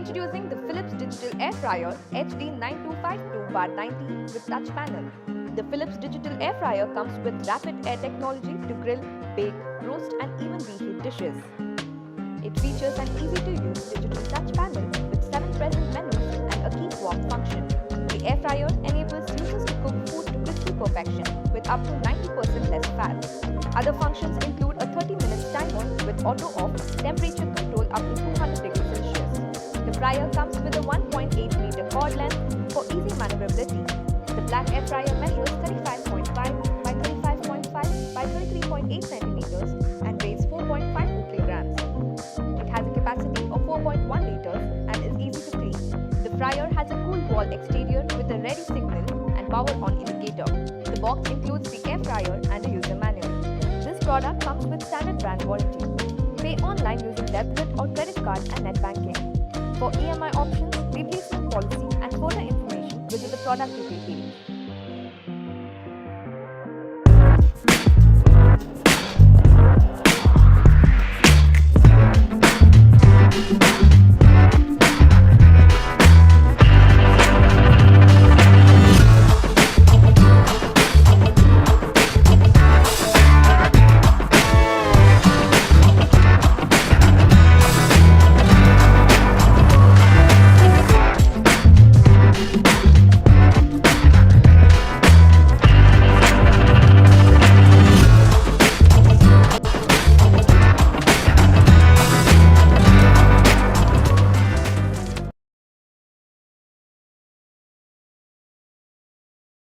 Introducing the Philips Digital Air Fryer HD9252 with touch panel. The Philips Digital Air Fryer comes with rapid air technology to grill, bake, roast and even reheat dishes. It features an easy-to-use digital touch panel with 7 present menus and a keep warm function. The air fryer enables users to cook food to crispy perfection with up to 90% less fat. Other functions include a 30-minute timer with auto-off, temperature control up to 200 degrees Celsius. The fryer comes with a 1.8 meter cord length for easy maneuverability. The black air fryer measures 35.5 by 35.5 by 33.8 centimeters and weighs 4.54 kilograms. It has a capacity of 4.1 liters and is easy to clean. The fryer has a cool wall exterior with a ready signal and power on indicator. The box includes the air fryer and a user manual. This product comes with standard brand warranty. Pay online using debit or credit card and net banking. For EMI options, replacement policy and further information, visit the product detail page.